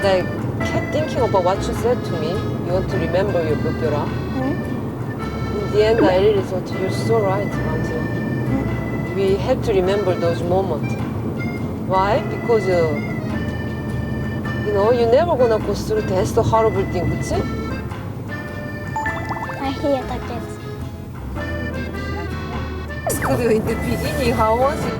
But I kept thinking about what you said to me. You want to remember your Bokyeora. In the end, I really thought you're so right, Manju. We have to remember those moments. Why? Because you know, you're never gonna go through that's the horrible thing, 그치? I hear the kids. In the beginning, how was it?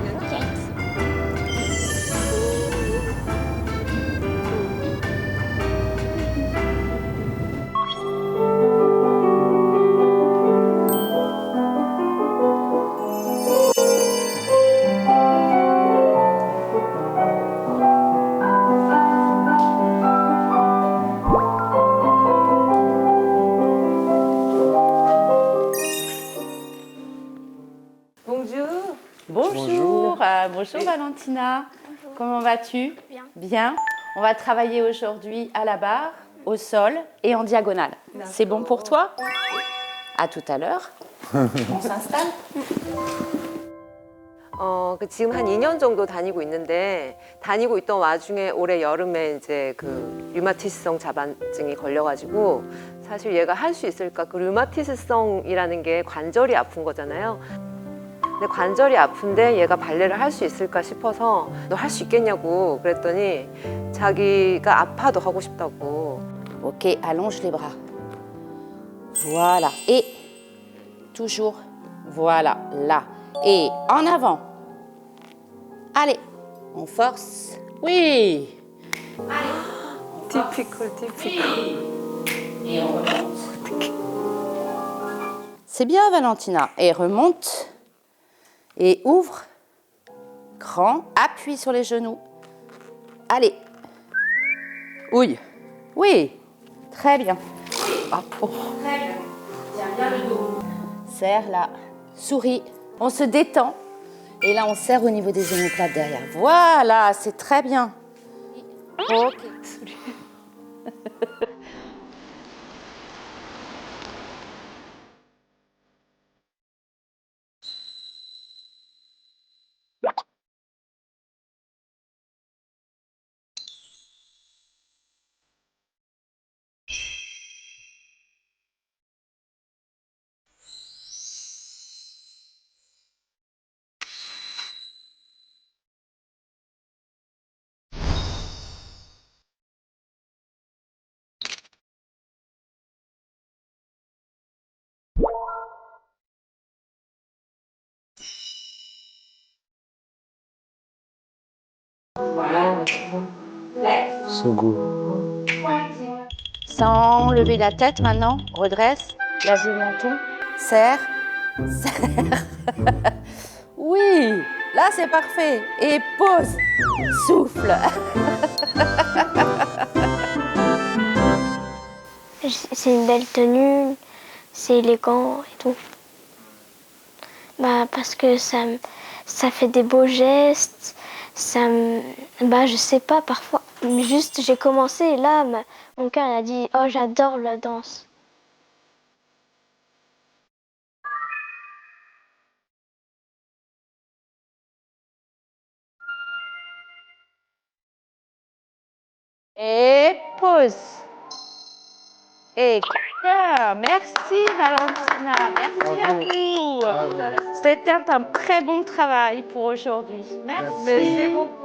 Bonjour. Bonjour, bonjour Valentina. Bonjour. Comment vas-tu? Bien. Bien. On va travailler aujourd'hui à la barre, au sol et en diagonale. C'est bon pour toi? À tout à l'heure. On s'installe. 지금 한 2년 정도 다니고 있는데 다니고 있던 와중에 올해 여름에 이제 그 류마티스성 자반증이 걸려가지고 사실 얘가 할 수 있을까? 그 류마티스성이라는 게 관절이 아픈 거잖아요. 근데 관절이 아픈데 얘가 발레를 할 수 있을까 싶어서 너 할 수 있겠냐고 그랬더니 자기가 아파도 하고 싶다고. Ok, allonge les bras. Voilà. Et toujours. Voilà, là. Et en avant. Allez, on force. Oui. Typical. Et on remonte. C'est bien, Valentina. Et remonte. Et ouvre. Grand. Appuie sur les genoux. Allez. Ouille. Oui. Très bien. 아파. Très bien. Tiens bien le dos. Serre là. Souris. On se détend. Et là, on serre au niveau des omoplates derrière. Voilà, c'est très bien. Ok. Voilà. Sogo. Sans lever la tête maintenant. Redresse. Lève le menton. Serre. Serre. Oui. Là, c'est parfait. Et pause. Souffle. C'est une belle tenue, c'est élégant et tout. Bah, parce que ça fait des beaux gestes, je sais pas, parfois, juste j'ai commencé et là, mon cœur il a dit « Oh, j'adore la danse ». Et pause. Et bien. Merci Valentina. Merci à vous. C'était un très bon travail pour aujourd'hui. Merci beaucoup.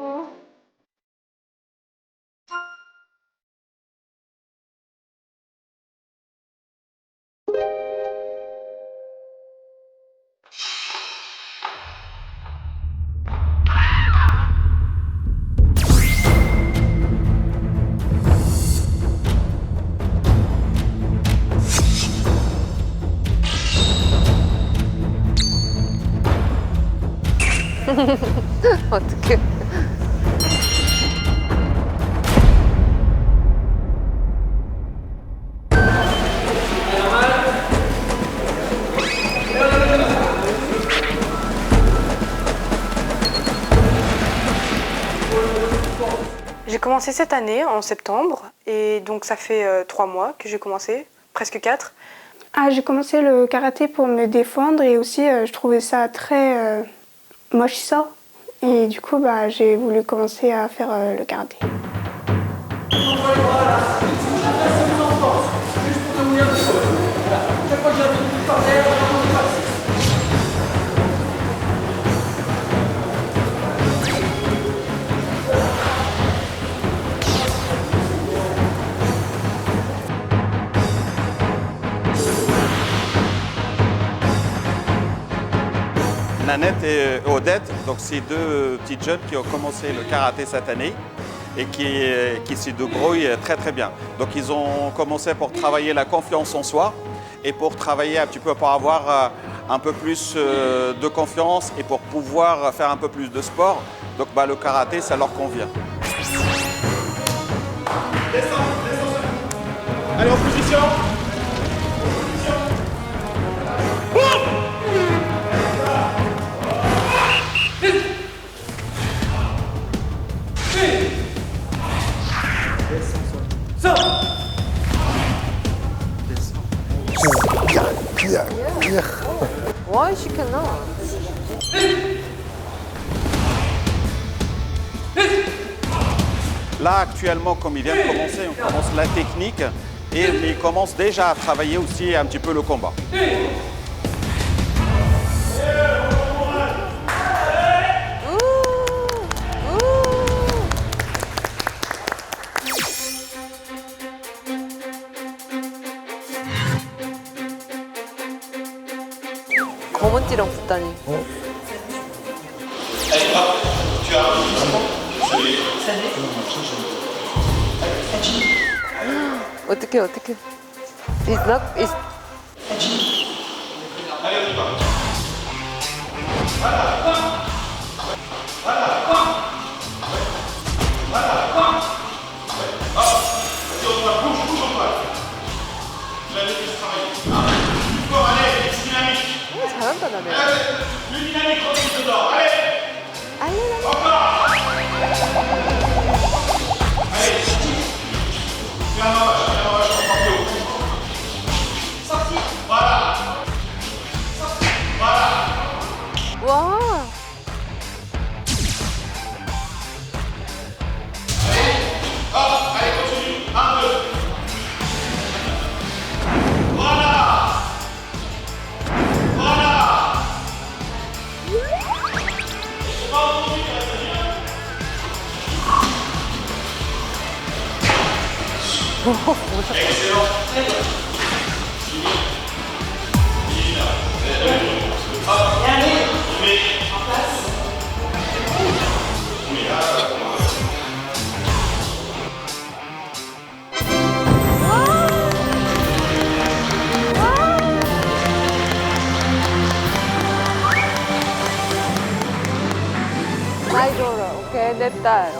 어떡해. J'ai commencé cette année, en septembre, et donc ça fait 3 mois que j'ai commencé, presque 4. J'ai commencé le karaté pour me défendre et aussi je trouvais ça très moche ça. Et du coup j'ai voulu commencer à faire le karaté. Nanette et Odette, donc c'est deux petites jeunes qui ont commencé le karaté cette année et qui se débrouillent très très bien. Donc ils ont commencé pour travailler la confiance en soi et pour travailler un petit peu pour avoir un peu plus de confiance et pour pouvoir faire un peu plus de sport. Donc le karaté, ça leur convient. Allez, en position. Ouais, je cannot. Là, actuellement, comme ils viennent de commencer, on commence la technique et ils commencent déjà à travailler aussi un petit peu le combat. 검은띠랑 붙다니. 어떻게? It's not. It's... 잘한다 나네. 와. 나이 줘라. 오케이, 내 딸.